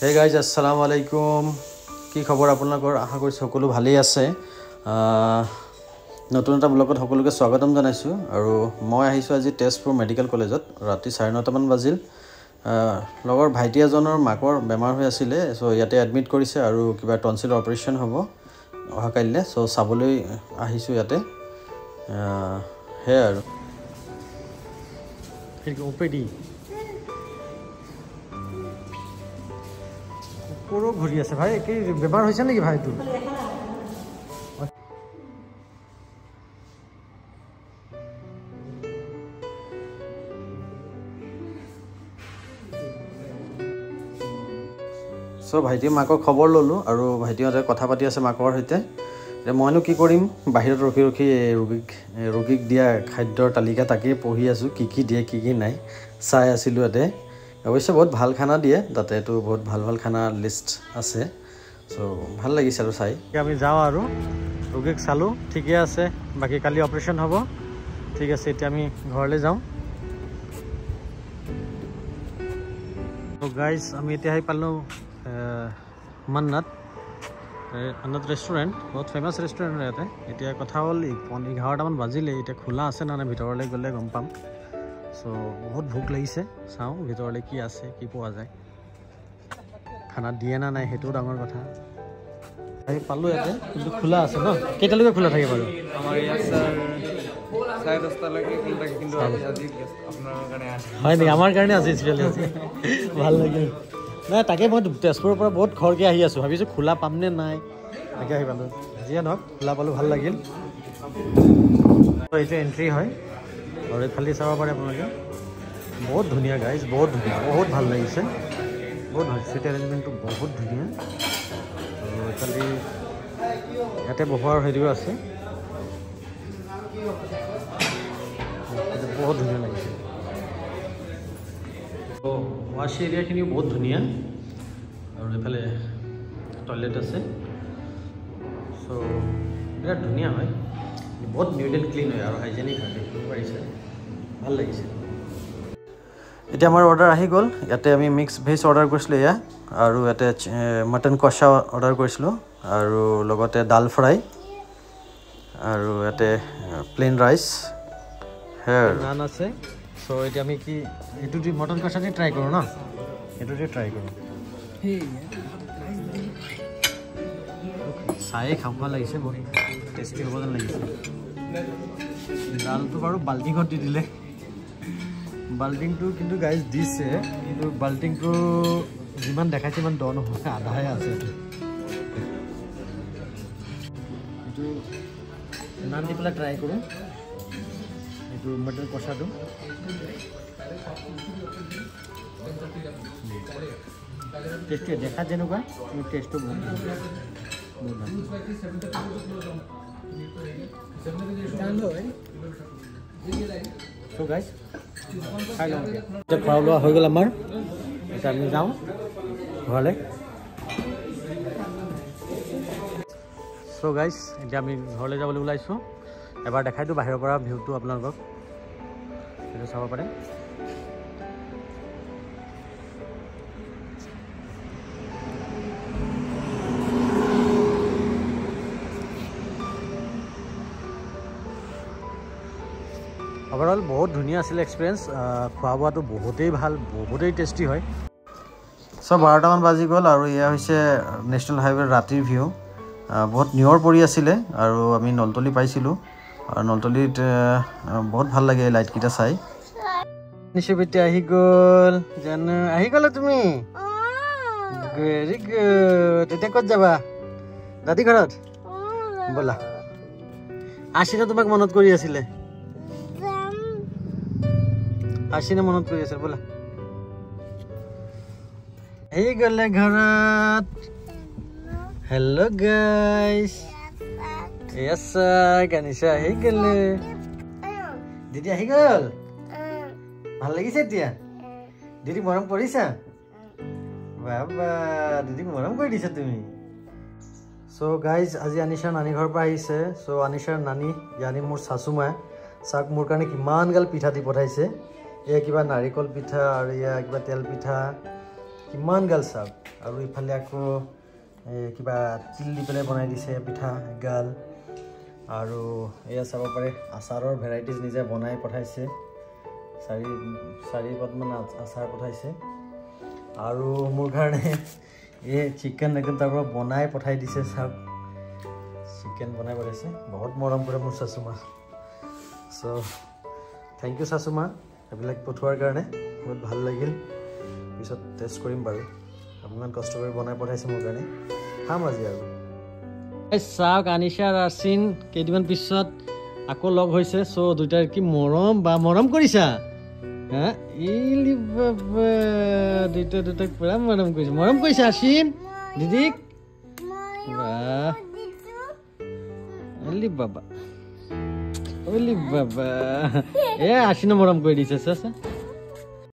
Hey guys, assalamu alaikum. কি খবৰ আপোনালোকৰ আশা কৰি সকলো ভালেই আছে নতুন এটা ব্লগত সকলোকে স্বাগতম জনাইছো আৰু মই আহিছো আজি তেজপুৰ মেডিকেল কলেজত ৰাতি 9:30 মান বাজিল লগৰ ভাইটি এজনৰ মাকৰ বেমাৰ হৈ আছিল সো ইয়াতে এডমিট কৰিছে আৰু কিবা টনসিল অপাৰেচন হ'ব অহা কাইলে সো চাবলৈ আহিছো ইয়াতে হে আৰু কি ওপেডি পুৰো ঘুৰি আছে ভাই কি বেমাৰ হইছে নাকি ভাই তুই সো ভাইটি মাকৰ খবৰ ললো আৰু ভাইটিহঁতে কথা পাতি আছে মাকৰ সৈতে মইনো কি কৰিম বাহিৰত ৰখি ৰখি ৰোগীক দিয়া খাদ্যৰ তালিকা তাকে পঢ়ি আছো কি দিয়ে কি নাই চাই আছিলো এতে অবশ্যই বহুত ভাল খানা দিয়ে তাতে তো বহুত ভাল ভাল খানা লিষ্ট আছে সো ভাল লাগিছে আৰু চাই আমি যাও আৰু ৰোগীক চালো ঠিকই আছে বাকি কালি অপাৰেশন হ'ব ঠিক আছে এতিয়া আমি ঘৰলৈ যাও তো গাইস আমি এতিয়া আহি পালো মান্নাত ৰেষ্টুৰেণ্ট বহুত ফেমাস ৰেষ্টুৰেণ্ট ইয়াতে এতিয়া কথা হ'ল 11টা মান বাজিলে এতিয়া খোলা আছে না ভিতৰলৈ গ'লে গম পাম সো বহুত ভোক লাগিছে চাও ভিতৰলৈ কি আছে কি পোৱা যায় খানা দিয়ে না নাই হেতু ডাঙৰ কথা আই পালো ইয়াতে কিন্তু খোলা আছে ন কেইটালৈকে খোলা থাকে বাৰু আমাৰ ইয়াত স্যাৰ 10:30 লৈকে খোলা থাকে কিন্তু আজি আপোনাৰ কাৰণে আছে হয় নি আমাৰ কাৰণে আছে স্পেশালি আছে ভাল লাগিল না তাকে মই তেজপুৰৰ পৰা বহুত খৰকে আহি আছো ভাবিছো খোলা পাম নে নাই তাকে আহি পালো জিয়া নক খোলা পালো ভাল লাগিল তো এইটো এন্ট্ৰি হয় और खाली चाब पे अपने बहुत धुनिया गाइज बहुत धुनिया बहुत भल लगे बहुत भल सीट एरेंजमेंट बहुत धुनिया और खाली इते बहुर हेरिओ आछे बहुत धुनिया लगे तो वाश एरियाखिनिও बहुत धुनिया और एफाले टयलेट आछे सो बिराट धुनिया है बहुत नीट एंड क्लीन है और हाइजेनिक है देखिব পাৰিছে ভাল লাগিছে এতিয়া আমাৰ অৰ্ডাৰ আহি গ'ল ইয়াতে আমি মিক্স ভেজ অৰ্ডাৰ কৰিছিলো ইয়া আৰু ইয়াতে মটন কষা অৰ্ডাৰ কৰিছিলো আৰু লগতে দাল ফ্ৰাই আৰু ইয়াতে প্লেন ৰাইস হেয়াৰ নান আছে সো এতিয়া আমি কি এটো দি মটন কষা দি ট্ৰাই কৰো না এটো দি ট্ৰাই কৰো হে চাই খাব লাগিছে বহুত টেস্টি হ'ব যেন লাগিছে দালটো বাৰু বাল্টিঙত দি দিলে বাল্টিংটো কিন্তু গাইজ দিছে কিন্তু বাল্টিংটো যিমান দেখাইছে ইমান দ নহয় আধাহে আছে এইটো নান দি পেলাই ট্ৰাই কৰোঁ এইটো মটন কষাটো টেষ্টি দেখা যেনেকুৱা টেষ্টটো বহুত So guys, খোৱা লোৱা হৈ গ'ল আমাৰ এতিয়া আমি যাওঁ ঘৰলৈ সো গাইজ এতিয়া আমি ঘৰলৈ যাবলৈ ওলাইছোঁ এবাৰ দেখাই দিওঁ বাহিৰৰ পৰা ভিউটো আপোনালোকক সেইটো চাব পাৰে ओवरऑल बहुत धुनिया आছিলে एक्सपीरियंस খোৱা বোৱাটো বহুতেই ভাল বহুতেই টেস্টি হয় সব 12টা মান বাজি গ'ল আৰু ইয়া হৈছে নেশনাল হাইৱে ৰাতিৰ ভিউ বহুত নিয়ৰ পৰি আছিলে আৰু আমি নলতলি পাইছিলো আৰু নলতলিত বহুত ভাল লাগে লাইট কিটা চাই নিশবিতে আহি গ'ল জানো আহি গ'ল তুমি ভেৰি গুড এটা ক'ত যাবা দাদি ঘৰত বলা আশিনা তোমাক মনত কৰি আছিলে আশিনা মনত কৰি আছে বলা এই গলে ঘৰত হেল্ল' গাইস यस গানিশা আহি গলে দিদি আহি গল ভাল লাগিছে এতিয়া দিদি মৰম কৰিছা বাবা দিদি মৰম কৰি দিছা তুমি সো গাইস আজি আনিশা নানি ঘৰ পৰা আহিছে সো আনিশাৰ নানি यानी মোৰ শাশুমা চাক মোৰ কাৰণে কিমান গাল পিঠা দি পঠাইছে এ কিবা নাৰিকল পিঠা আৰু ইয়া কিবা তেল পিঠা কিমান গাল চাক আৰু ইফালে আকৌ কিবা তিল দি পেলাই বনাই দিছে পিঠা গাল আৰু এয়া চাব পাৰে আচাৰৰ ভেৰাইটিজ নিজে বনাই পঠাইছে 4 পদমান আচাৰ পঠাইছে আৰু মোৰ কাৰণে এই চিকেন একদম তাৰ পৰা বনাই পঠাই দিছে চাওক চিকেন বনাই পঠাইছে বহুত মৰম কৰে মোৰ শাশুমা সো থ্যাংক ইউ শাশুমা এইবিলাক পঠোৱাৰ কাৰণে বহুত ভাল লাগিল পিছত টেষ্ট কৰিম বাৰু আপোনাক কষ্ট কৰি বনাই পঠাইছে মোৰ কাৰণে খাম আজি আৰু চাওক আনিশা আৰু আৰ্চিন কেইদিনমান পিছত আকৌ লগ হৈছে সো দুইটাৰ কি মৰম বা মৰম কৰিছা হা ইলি বাবা দুইটাক পুৰা মৰম কৰিছা আৰ্চিন দিদিক বাহ ইলি বাবা এ আৰ্চিনে মৰম কৰি দিছে চা